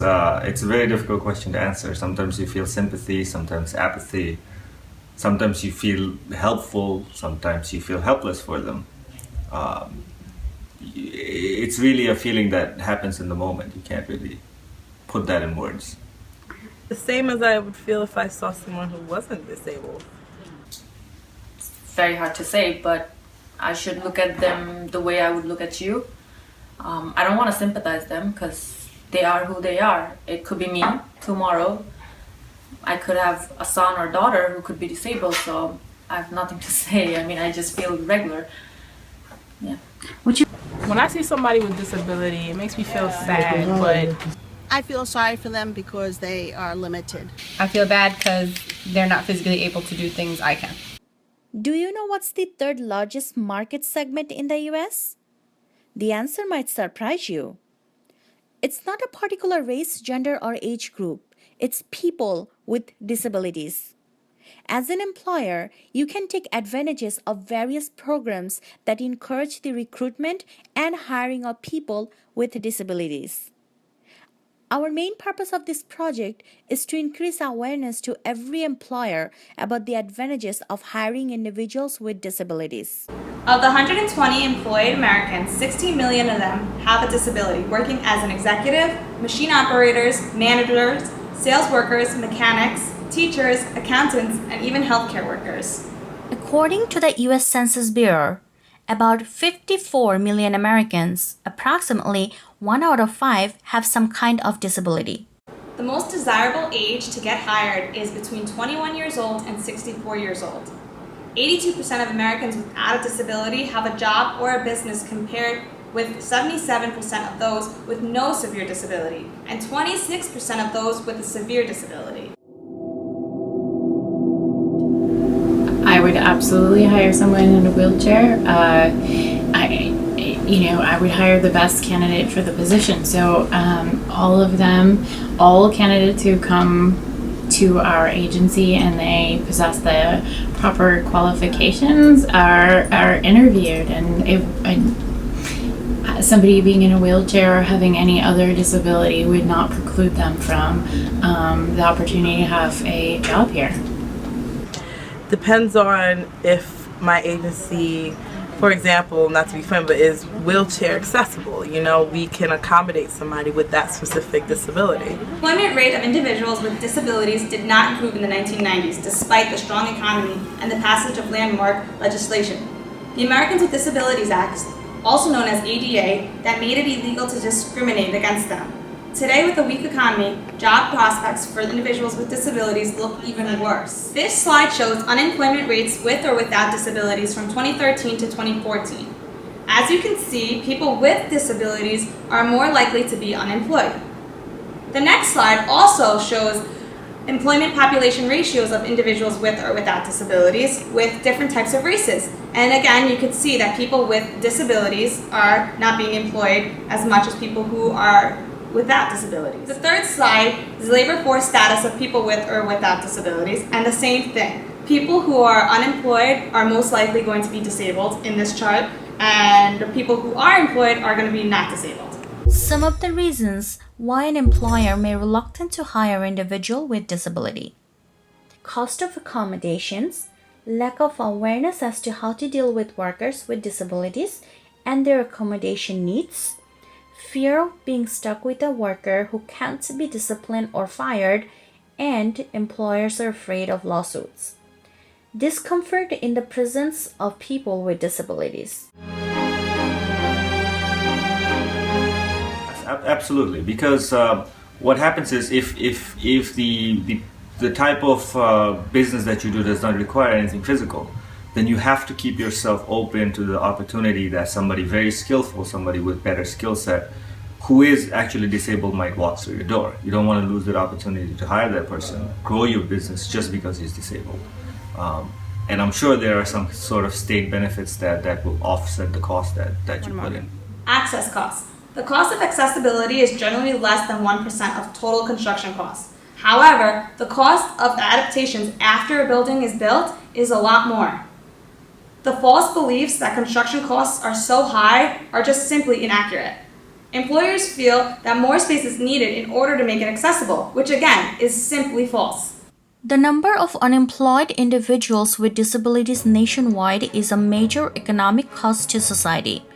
It's a very difficult question to answer. Sometimes you feel sympathy, sometimes apathy, sometimes you feel helpful, sometimes you feel helpless for them. Um, it's really a feeling that happens in the moment. You can't really put that in words. The same as I would feel if I saw someone who wasn't disabled. Very hard to say, but I should look at them the way I would look at you. I don't want to sympathize them because they are who they are. It could be me tomorrow. I could have a son or daughter who could be disabled, so I have nothing to say. I mean, I just feel regular. Yeah. When I see somebody with disability, it makes me feel sad, but I feel sorry for them because they are limited. I feel bad because they're not physically able to do things I can. Do you know what's the third largest market segment in the US? The answer might surprise you. It's not a particular race, gender, or age group. It's people with disabilities. As an employer, you can take advantages of various programs that encourage the recruitment and hiring of people with disabilities. Our main purpose of this project is to increase awareness to every employer about the advantages of hiring individuals with disabilities. Of the 120 employed Americans, 16 million of them have a disability, working as an executive, machine operators, managers, sales workers, mechanics, teachers, accountants, and even healthcare workers. According to the US Census Bureau, about 54 million Americans, approximately 1 out of 5, have some kind of disability. The most desirable age to get hired is between 21 years old and 64 years old. 82% of Americans without a disability have a job or a business, compared with 77% of those with no severe disability and 26% of those with a severe disability. I would absolutely hire someone in a wheelchair. I would hire the best candidate for the position. So all candidates who come to our agency and they possess the proper qualifications are interviewed, and somebody being in a wheelchair or having any other disability would not preclude them from the opportunity to have a job here. depends on if my agency, for example, not to be funny, but is wheelchair accessible. You know, we can accommodate somebody with that specific disability. The employment rate of individuals with disabilities did not improve in the 1990s, despite the strong economy and the passage of landmark legislation. The Americans with Disabilities Act, also known as ADA, that made it illegal to discriminate against them. Today, with a weak economy, job prospects for individuals with disabilities look even worse. This slide shows unemployment rates with or without disabilities from 2013 to 2014. As you can see, people with disabilities are more likely to be unemployed. The next slide also shows employment population ratios of individuals with or without disabilities with different types of races. And again, you can see that people with disabilities are not being employed as much as people who are without disabilities. The third slide is labor force status of people with or without disabilities, and the same thing. People who are unemployed are most likely going to be disabled in this chart, and the people who are employed are going to be not disabled. Some of the reasons why an employer may be reluctant to hire an individual with disability: cost of accommodations, lack of awareness as to how to deal with workers with disabilities and their accommodation needs, fear of being stuck with a worker who can't be disciplined or fired, and employers are afraid of lawsuits. Discomfort in the presence of people with disabilities. Absolutely, because what happens is if the type of business that you do does not require anything physical, then you have to keep yourself open to the opportunity that somebody very skillful, somebody with better skill set, who is actually disabled, might walk through your door. You don't want to lose that opportunity to hire that person, grow your business just because he's disabled. And I'm sure there are some sort of state benefits that will offset the cost that you put in. Access costs. The cost of accessibility is generally less than 1% of total construction costs. However, the cost of the adaptations after a building is built is a lot more. The false beliefs that construction costs are so high are just simply inaccurate. Employers feel that more space is needed in order to make it accessible, which again is simply false. The number of unemployed individuals with disabilities nationwide is a major economic cost to society.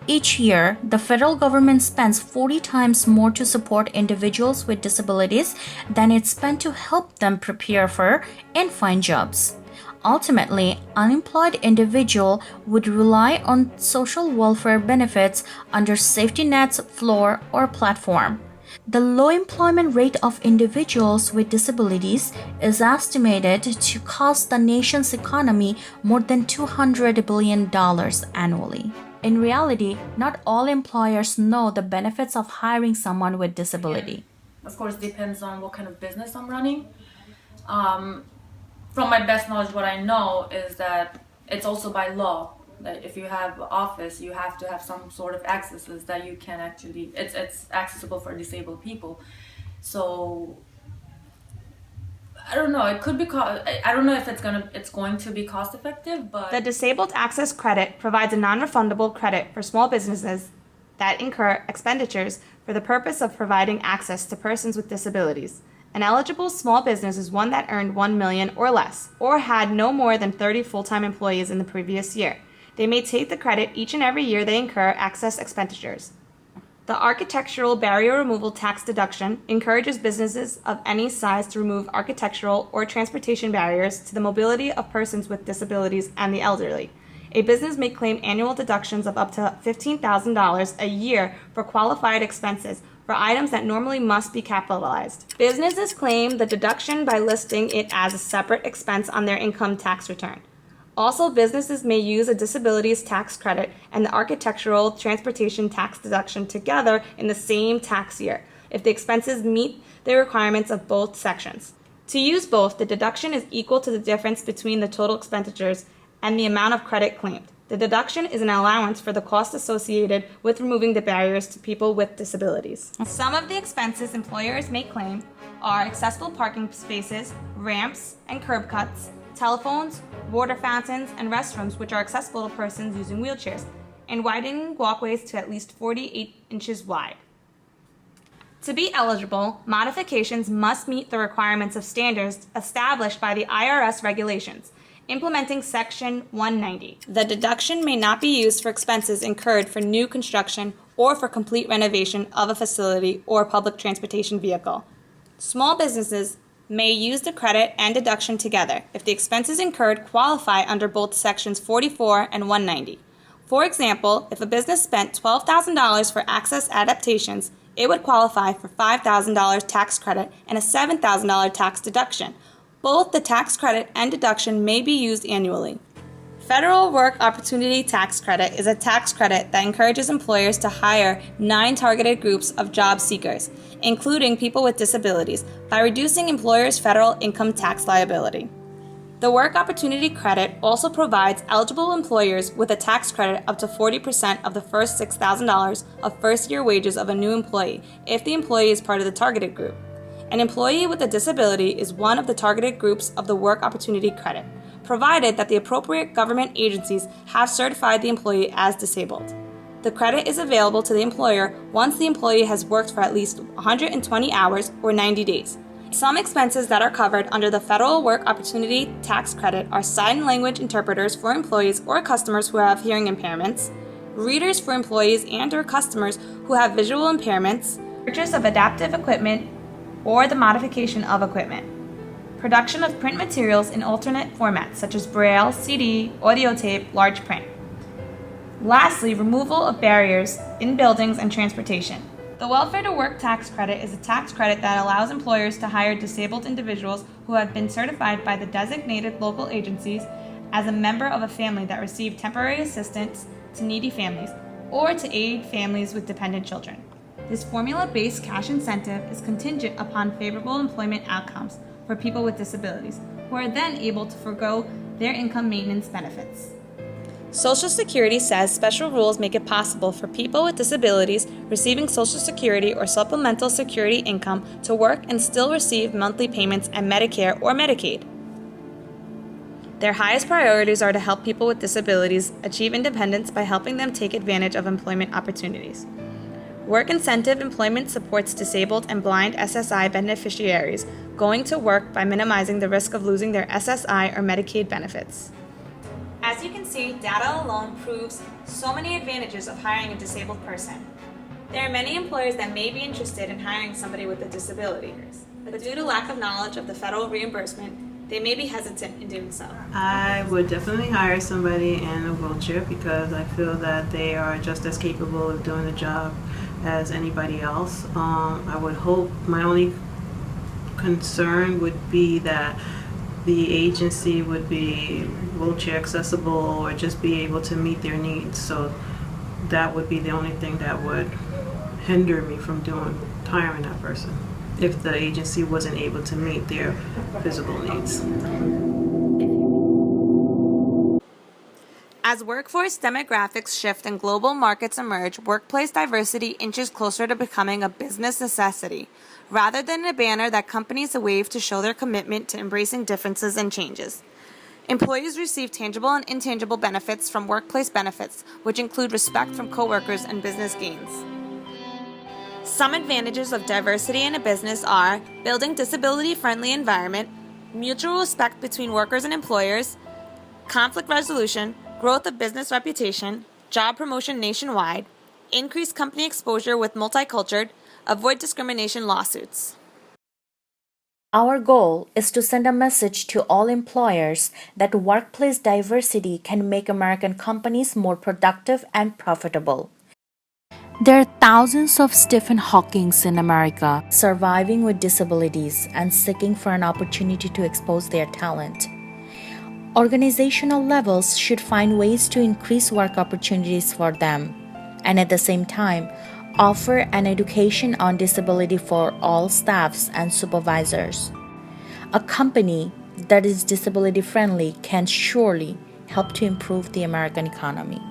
Each year, the federal government spends 40 times more to support individuals with disabilities than it spent to help them prepare for and find jobs. Ultimately, unemployed individuals would rely on social welfare benefits under safety nets, floor, or platform. The low employment rate of individuals with disabilities is estimated to cost the nation's economy more than $200 billion annually. In reality, not all employers know the benefits of hiring someone with disability. Of course, depends on what kind of business I'm running. From my best knowledge, what I know is that it's also by law that if you have office, you have to have some sort of accesses that you can actually, it's accessible for disabled people. So I don't know, it could be, I don't know if it's going to be cost effective, but The Disabled Access Credit provides a non-refundable credit for small businesses that incur expenditures for the purpose of providing access to persons with disabilities. An eligible small business is one that earned $1 million or less, or had no more than 30 full-time employees in the previous year. They may take the credit each and every year they incur access expenditures. The Architectural Barrier Removal Tax Deduction encourages businesses of any size to remove architectural or transportation barriers to the mobility of persons with disabilities and the elderly. A business may claim annual deductions of up to $15,000 a year for qualified expenses for items that normally must be capitalized. Businesses claim the deduction by listing it as a separate expense on their income tax return. Also, businesses may use a disabilities tax credit and the architectural transportation tax deduction together in the same tax year, if the expenses meet the requirements of both sections. To use both, the deduction is equal to the difference between the total expenditures and the amount of credit claimed. The deduction is an allowance for the cost associated with removing the barriers to people with disabilities. Some of the expenses employers may claim are accessible parking spaces, ramps and curb cuts, telephones, water fountains, and restrooms which are accessible to persons using wheelchairs, and widening walkways to at least 48 inches wide. To be eligible, modifications must meet the requirements of standards established by the IRS regulations, implementing Section 190. The deduction may not be used for expenses incurred for new construction or for complete renovation of a facility or public transportation vehicle. Small businesses may use the credit and deduction together if the expenses incurred qualify under both Sections 44 and 190. For example, if a business spent $12,000 for access adaptations, it would qualify for $5,000 tax credit and a $7,000 tax deduction. Both the tax credit and deduction may be used annually. Federal Work Opportunity Tax Credit is a tax credit that encourages employers to hire 9 targeted groups of job seekers, including people with disabilities, by reducing employers' federal income tax liability. The Work Opportunity Credit also provides eligible employers with a tax credit up to 40% of the first $6,000 of first-year wages of a new employee if the employee is part of the targeted group. An employee with a disability is one of the targeted groups of the Work Opportunity Credit, provided that the appropriate government agencies have certified the employee as disabled. The credit is available to the employer once the employee has worked for at least 120 hours or 90 days. Some expenses that are covered under the Federal Work Opportunity Tax Credit are sign language interpreters for employees or customers who have hearing impairments, readers for employees and/or customers who have visual impairments, purchase of adaptive equipment, or the modification of equipment. Production of print materials in alternate formats such as Braille, CD, audio tape, large print. Lastly, removal of barriers in buildings and transportation. The Welfare to Work Tax Credit is a tax credit that allows employers to hire disabled individuals who have been certified by the designated local agencies as a member of a family that received temporary assistance to needy families or to aid families with dependent children. This formula-based cash incentive is contingent upon favorable employment outcomes for people with disabilities, who are then able to forego their income maintenance benefits. Social Security says special rules make it possible for people with disabilities receiving Social Security or supplemental security income to work and still receive monthly payments and Medicare or Medicaid. Their highest priorities are to help people with disabilities achieve independence by helping them take advantage of employment opportunities. Work incentive employment supports disabled and blind SSI beneficiaries going to work by minimizing the risk of losing their SSI or Medicaid benefits. As you can see, data alone proves so many advantages of hiring a disabled person. There are many employers that may be interested in hiring somebody with a disability, but due to lack of knowledge of the federal reimbursement, they may be hesitant in doing so. I would definitely hire somebody in a wheelchair because I feel that they are just as capable of doing the job as anybody else. I would hope, my only concern would be that the agency would be wheelchair accessible or just be able to meet their needs. So that would be the only thing that would hinder me from hiring that person if the agency wasn't able to meet their physical needs. As workforce demographics shift and global markets emerge, workplace diversity inches closer to becoming a business necessity, rather than a banner that companies wave to show their commitment to embracing differences and changes. Employees receive tangible and intangible benefits from workplace benefits, which include respect from coworkers and business gains. Some advantages of diversity in a business are building disability-friendly environment, mutual respect between workers and employers, conflict resolution, growth of business reputation, job promotion nationwide, increased company exposure with multicultural, avoid discrimination lawsuits. Our goal is to send a message to all employers that workplace diversity can make American companies more productive and profitable. There are thousands of Stephen Hawkings in America surviving with disabilities and seeking for an opportunity to expose their talent. Organizational levels should find ways to increase work opportunities for them, and at the same time, offer an education on disability for all staffs and supervisors. A company that is disability friendly can surely help to improve the American economy.